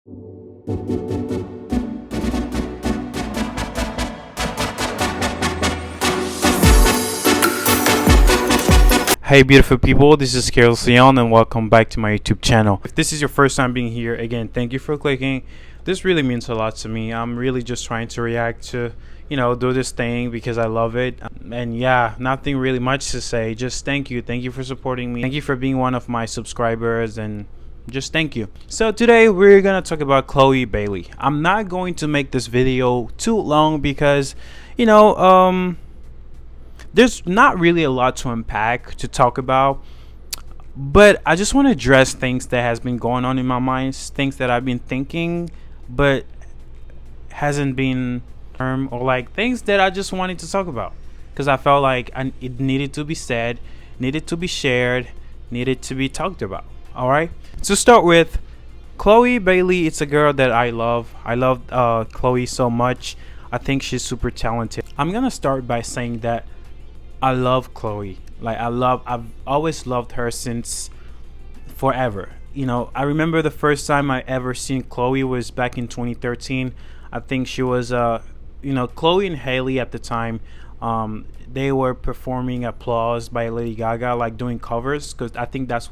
Hey beautiful people, this is Carlos Leon and welcome back to my YouTube channel. If this is your first time being here, again, thank you for clicking. This really means a lot to me. I'm really just trying to react to, do this thing because I love it. And yeah, nothing really much to say. Just thank you. Thank you for supporting me. Thank you for being one of my subscribers and just thank you. So today we're gonna talk about Chloe Bailey. I'm not going to make this video too long because, there's not really a lot to unpack to talk about, but I just want to address things that has been going on in my mind, things that I've been thinking but hasn't been or like things that I just wanted to talk about because I felt like it needed to be said, needed to be shared, needed to be talked about. All right, to start with, Chloe Bailey, it's a girl that I love. I love Chloe so much. I think she's super talented. I'm gonna start by saying that I love Chloe. I've always loved her since forever. I remember the first time I ever seen Chloe was back in 2013. I think she was, Chloe and Hailey at the time. They were performing Applause by Lady Gaga, like doing covers, because I think that's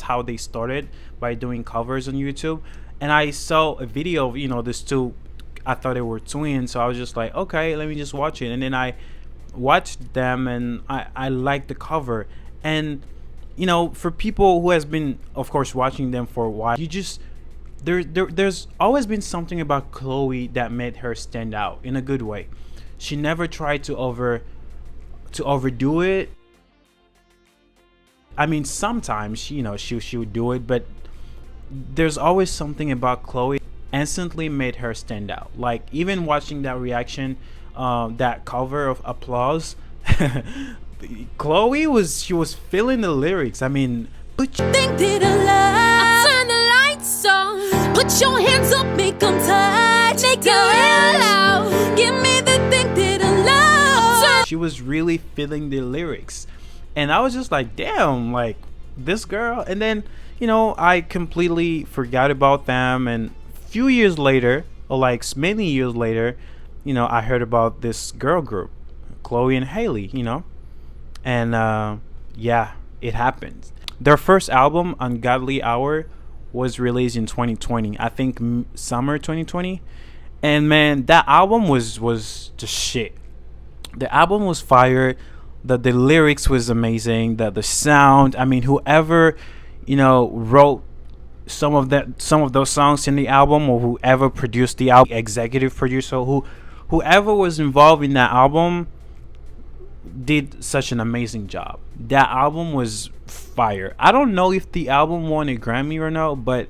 how they started, by doing covers on YouTube. And I saw a video of, these two. I thought they were twins, so I was just like, okay, let me just watch it. And then I watched them and I liked the cover. And for people who has been of course watching them for a while, you just there's always been something about Chloe that made her stand out in a good way. She never tried to overdo it. I mean, sometimes she would do it, but there's always something about Chloe instantly made her stand out. Like even watching that reaction, that cover of Applause, Chloe was feeling the lyrics. I mean, put your think did a lie. Turn the lights on. Put your hands up, make them touch. Make your hair loud. Give me the thing did a lie. She was really feeling the lyrics, and I was just like, damn, like this girl. And then I completely forgot about them, and few years later, or like many years later, I heard about this girl group, Chloe and Hailey, and yeah, it happened. Their first album, Ungodly Hour, was released in 2020. I think summer 2020. And man, that album was just shit. The album was fire. The lyrics was amazing. The sound. I mean, whoever wrote some of those songs in the album, or whoever produced the album, executive producer, whoever was involved in that album did such an amazing job. That album was fire. I don't know if the album won a Grammy or no, but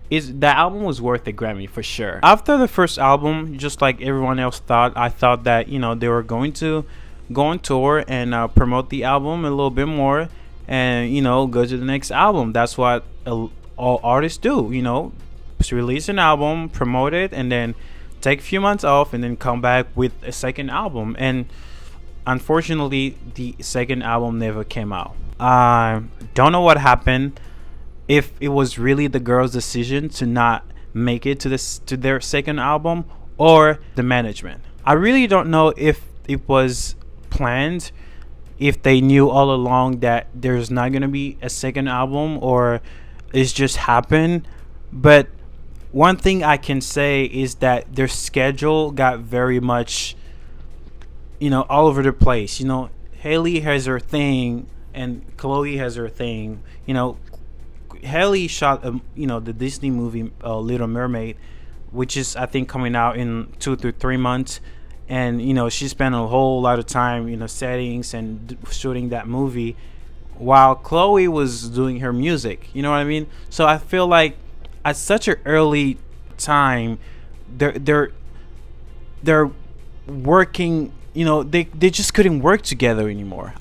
that album was worth a Grammy for sure. After the first album, just like everyone else thought, I thought that they were going to go on tour and promote the album a little bit more, and go to the next album. That's what all artists do. Release an album, promote it, and then take a few months off and then come back with a second album. And unfortunately, the second album never came out. I don't know what happened, if it was really the girls' decision to not make it to their second album, or the management. I really don't know if it was planned, if they knew all along that there's not gonna be a second album, or it's just happened. But one thing I can say is that their schedule got very much, all over the place. Hailey has her thing and Chloe has her thing. Hailey shot, the Disney movie Little Mermaid, which is I think coming out in 2 to 3 months, and she spent a whole lot of time, settings and shooting that movie, while Chloe was doing her music. You know what I mean? So I feel like at such an early time, they're working. They just couldn't work together anymore.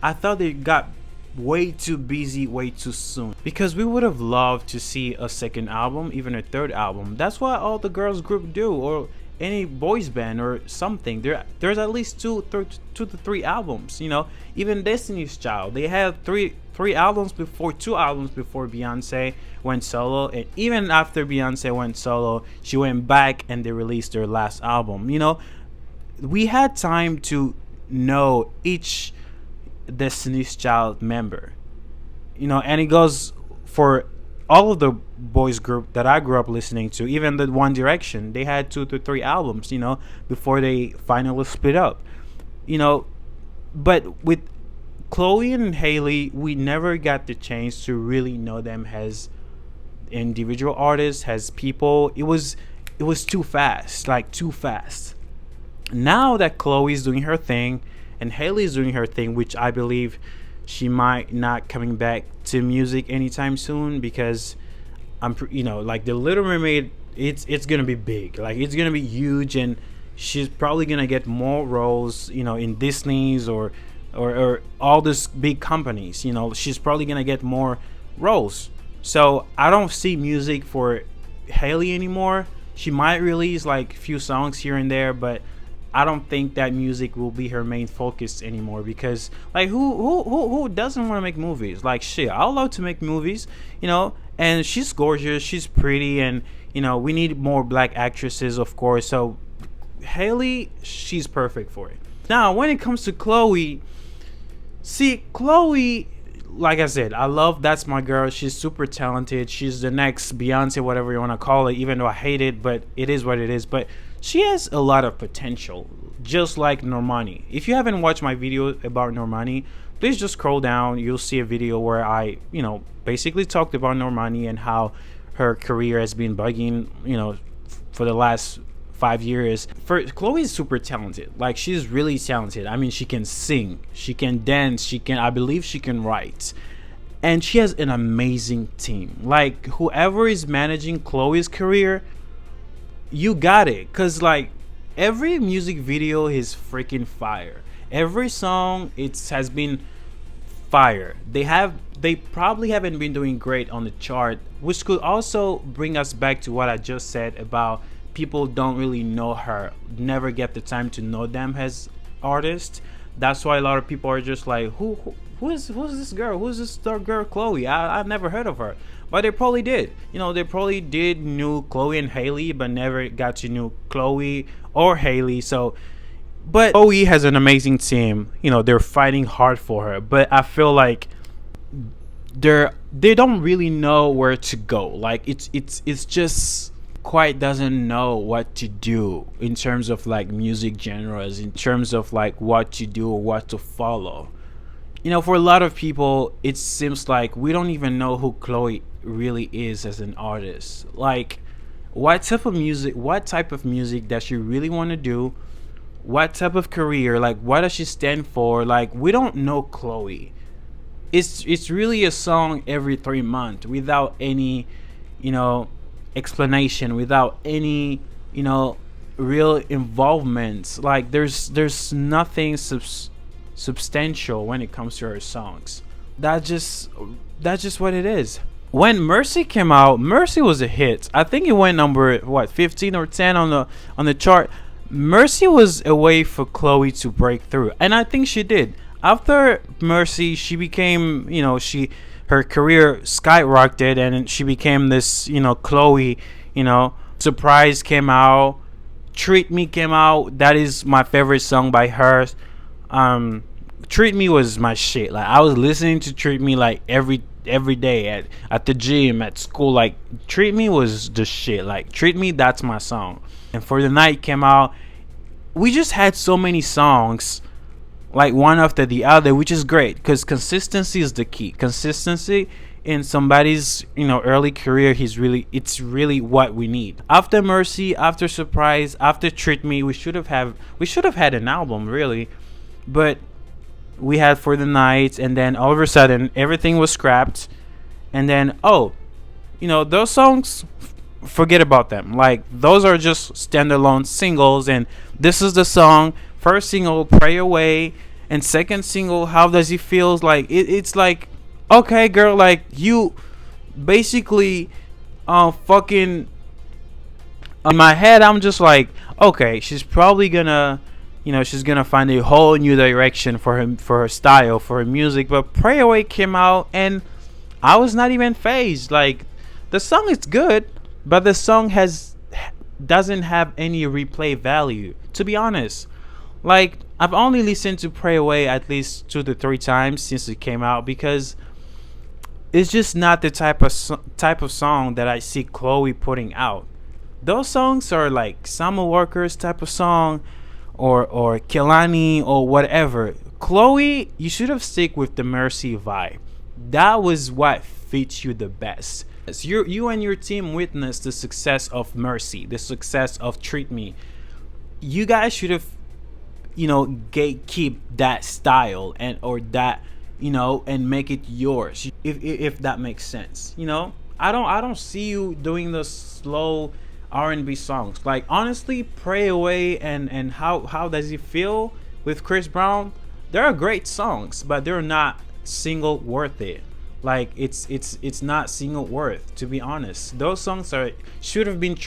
I thought they got way too busy way too soon, because we would have loved to see a second album, even a third album. That's what all the girls group do, or any boys band or something. There's at least two to three albums. Even Destiny's Child, they had three albums before, 2 albums before Beyonce went solo, and even after Beyonce went solo, she went back and they released their last album. We had time to know each Destiny's Child member. And it goes for all of the boys group that I grew up listening to. Even the One Direction, they had 2 to 3 albums, before they finally split up. But with Chloe and Hailey, we never got the chance to really know them as individual artists, as people. It was too fast, like too fast. Now that Chloe's doing her thing and Hailey's doing her thing, which I believe she might not coming back to music anytime soon, because like the Little Mermaid, it's gonna be big, like it's gonna be huge, and she's probably gonna get more roles, in Disney's or all these big companies. She's probably gonna get more roles. So I don't see music for Hailey anymore. She might release like a few songs here and there, but I don't think that music will be her main focus anymore, because like who doesn't want to make movies? Like shit, I love to make movies, and she's gorgeous, she's pretty, and we need more black actresses, of course. So Hailey, she's perfect for it. Now when it comes to Chloe, Chloe, like I said, I love That's My Girl. She's super talented. She's the next Beyonce, whatever you want to call it, even though I hate it, but it is what it is. But she has a lot of potential, just like Normani. If you haven't watched my video about Normani, please just scroll down. You'll see a video where I, basically talked about Normani and how her career has been bugging, for the last 5 years. Chloe is super talented. Like, she's really talented. I mean, she can sing, she can dance, I believe she can write. And she has an amazing team. Like, whoever is managing Chloe's career, you got it. Cause like every music video is freaking fire. Every song has been fire. They probably haven't been doing great on the chart, which could also bring us back to what I just said about people don't really know her, never get the time to know them as artists. That's why a lot of people are just like, who's this girl? Who's this girl Chloe? I've never heard of her. But they probably did. They probably did knew Chloe and Hailey, but never got to know Chloe or Hailey. So, but Chloe has an amazing team. They're fighting hard for her. But I feel like they don't really know where to go. Like it's just quite doesn't know what to do in terms of like music genres, in terms of like what to do or what to follow. For a lot of people, it seems like we don't even know who Chloe really is as an artist. Like, what type of music does she really want to do? What type of career? Like, what does she stand for? Like, we don't know Chloe. It's really a song every 3 months without any, explanation, without any, real involvement. Like, there's nothing substantial when it comes to her songs. That's just what it is. When Mercy came out, Mercy was a hit. I think it went number 15 or 10 on the chart. Mercy was a way for Chloe to break through, and I think she did. After Mercy, she became, her career skyrocketed, and she became this, Chloe. Surprise came out, Treat Me came out. That is my favorite song by her. Treat Me was my shit. Like, I was listening to Treat Me like every day at the gym, at school. Like, Treat Me was the shit. Like, Treat Me, that's my song. And For the Night came out. We just had so many songs, like one after the other, which is great, because consistency is the key. Consistency in somebody's early career, it's really what we need. After Mercy, after Surprise, after Treat Me, we should have had an album, really. But we had For the Night, and then all of a sudden everything was scrapped. And then those songs, forget about them. Like, those are just standalone singles, and this is the song. First single, Pray Away, and second single, How Does It Feel. Like, it's like, okay, girl, like, you basically fucking In my head, I'm just like, okay, she's probably gonna, she's gonna find a whole new direction for her style, for her music. But Pray Away came out, and I was not even phased. Like, the song is good, but the song doesn't have any replay value, to be honest. Like, I've only listened to Pray Away at least 2 to 3 times since it came out, because it's just not the type of song that I see Chloe putting out. Those songs are like Summer Workers type of song, or Kelani or whatever. Chloe, you should have stick with the Mercy vibe. That was what fits you the best. You and your team witnessed the success of Mercy, the success of Treat Me. You guys should have, gatekeep that style or that, and make it yours. If that makes sense, I don't see you doing the slow R&B songs. Like, honestly, Pray Away and how does it feel with Chris Brown? They're great songs, but they're not single worth it. Like, it's not single worth, to be honest. Those songs should have been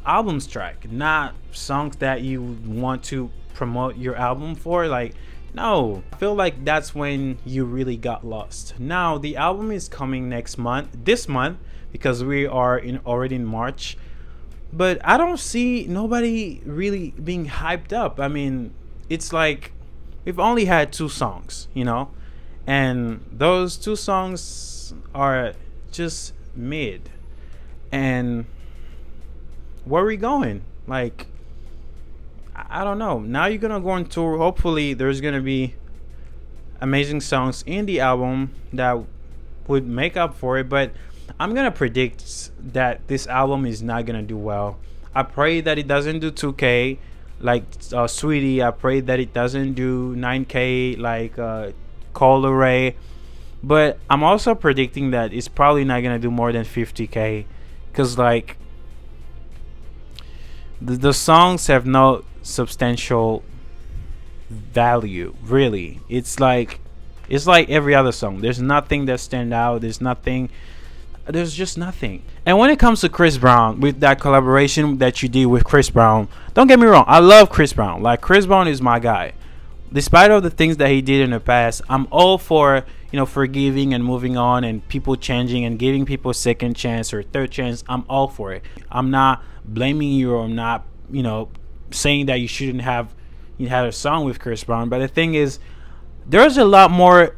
albums track, not songs that you want to promote your album for. Like, no, I feel like that's when you really got lost. Now the album is coming this month, because we are already in March. But I don't see nobody really being hyped up. I mean, it's like we've only had 2 songs, and those 2 songs are just mid. And where are we going? Like, I don't know. Now you're gonna go on tour. Hopefully there's gonna be amazing songs in the album that would make up for it, but I'm gonna predict that this album is not gonna do well. I pray that it doesn't do 2K like Sweetie. I pray that it doesn't do 9K like Cold Ray. But I'm also predicting that it's probably not gonna do more than 50K, because like the songs have no substantial value, really. It's like every other song. There's nothing that stand out. There's just nothing. And when it comes to Chris Brown, with that collaboration that you did with Chris Brown, don't get me wrong, I love Chris Brown. Like, Chris Brown is my guy. Despite all the things that he did in the past, I'm all for, forgiving and moving on, and people changing and giving people a second chance or third chance. I'm all for it. I'm not blaming you, or I'm not, saying that you shouldn't have had a song with Chris Brown. But the thing is, there's a lot more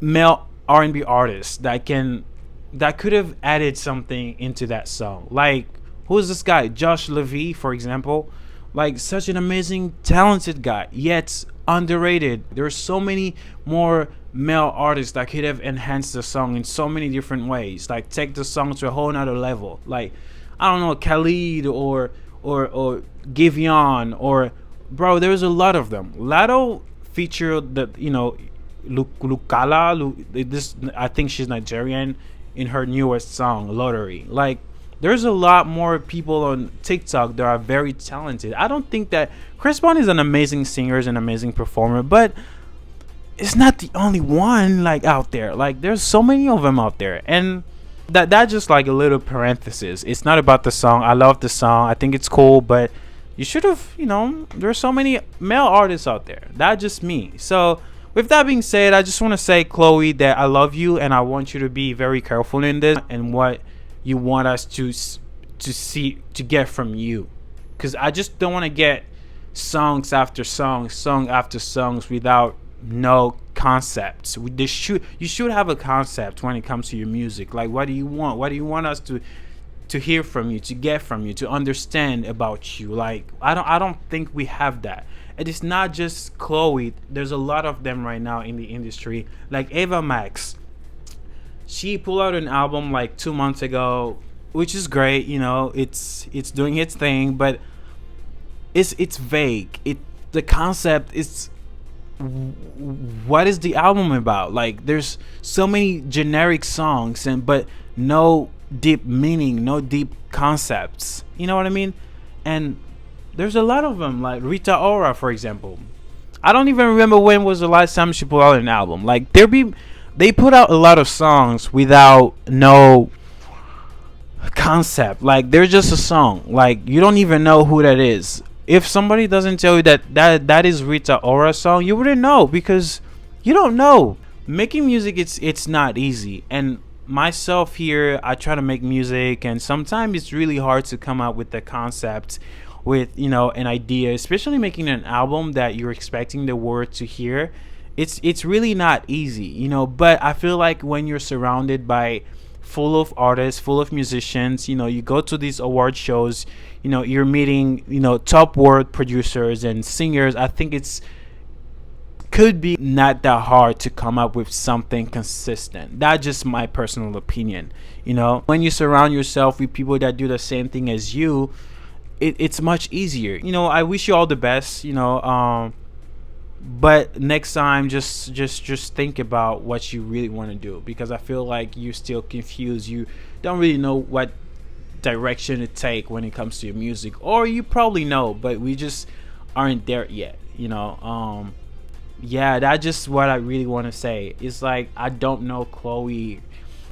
male R&B artists that could have added something into that song. Like, who's this guy? Josh Levy, for example. Like, such an amazing, talented guy, yet underrated. There's so many more male artists that could have enhanced the song in so many different ways. Like, take the song to a whole nother level. Like, I don't know, Khalid or Giveon, or bro, there's a lot of them. Lado featured the Lukala. This, I think she's Nigerian, in her newest song Lottery. Like, there's a lot more people on TikTok that are very talented. I don't think that Chris Brown is an amazing singer, is an amazing performer, but it's not the only one like out there. Like, there's so many of them out there, and that just like a little parenthesis. It's not about the song. I love the song. I think it's cool, but you should have, there's so many male artists out there. That's just me. So with that being said, I just want to say, Chloe, that I love you, and I want you to be very careful in this and what you want us to get from you, because I just don't want to get songs after songs, song after songs without no concepts. You should have a concept when it comes to your music. Like, what do you want? What do you want us to hear from you, to get from you, to understand about you? Like, I don't think we have that. And it's not just Chloe. There's a lot of them right now in the industry. Like Ava Max, she pulled out an album like 2 months ago, which is great. It's doing its thing, but it's vague. The concept is, what is the album about? Like, there's so many generic songs, but no deep meaning, no deep concepts. You know what I mean? And there's a lot of them, like Rita Ora, for example. I don't even remember when was the last time she put out an album. Like, they put out a lot of songs without no concept. Like, they're just a song. Like, you don't even know who that is. If somebody doesn't tell you that is Rita Ora song, you wouldn't know, because you don't know. Making music, it's not easy. And myself here, I try to make music, and sometimes it's really hard to come up with the concept, with, you know, an idea, especially making an album that you're expecting the world to hear. It's really not easy, you know. But I feel like when you're surrounded by full of artists, full of musicians, you know, you go to these award shows, you know, you're meeting, you know, top world producers and singers. I think it's could be not that hard to come up with something consistent. That's just my personal opinion. You know, when you surround yourself with people that do the same thing as you, it's much easier. You know, I wish you all the best, you know. But next time, just think about what you really want to do, because I feel like you're still confused. You don't really know what direction to take when it comes to your music, or you probably know, but we just aren't there yet, you know. Yeah, that's just what I really want to say. It's like, I don't know Chloe,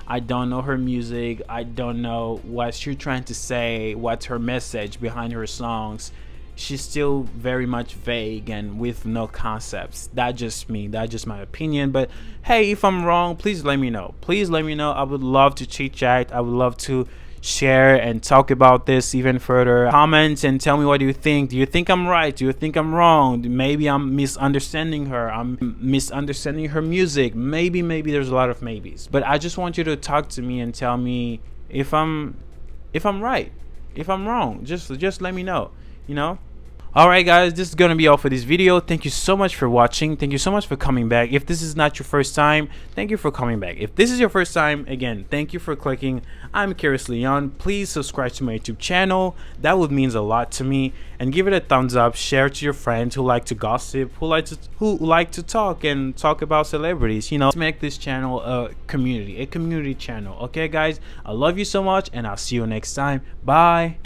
I don't know her music, I don't know what she's trying to say, what's her message behind her songs. She's still very much vague and with no concepts. That's just me, that's just my opinion. But hey, if I'm wrong, please let me know. Please let me know. I would love to chit chat. I would love to share and talk about this even further. Comment and tell me, what do you think? Do you think I'm right? Do you think I'm wrong? Maybe I'm misunderstanding her. I'm misunderstanding her music. Maybe there's a lot of maybes. But I just want you to talk to me and tell me if I'm right, if I'm wrong. Just let me know, you know. Alright guys, this is gonna be all for this video. Thank you so much for watching. Thank you so much for coming back. If this is not your first time, thank you for coming back. If this is your first time, again, thank you for clicking. I'm Keris Leon. Please subscribe to my YouTube channel. That would mean a lot to me. And give it a thumbs up. Share it to your friends who like to gossip, who like to talk and talk about celebrities. You know, let's make this channel a community channel. Okay guys, I love you so much, and I'll see you next time. Bye.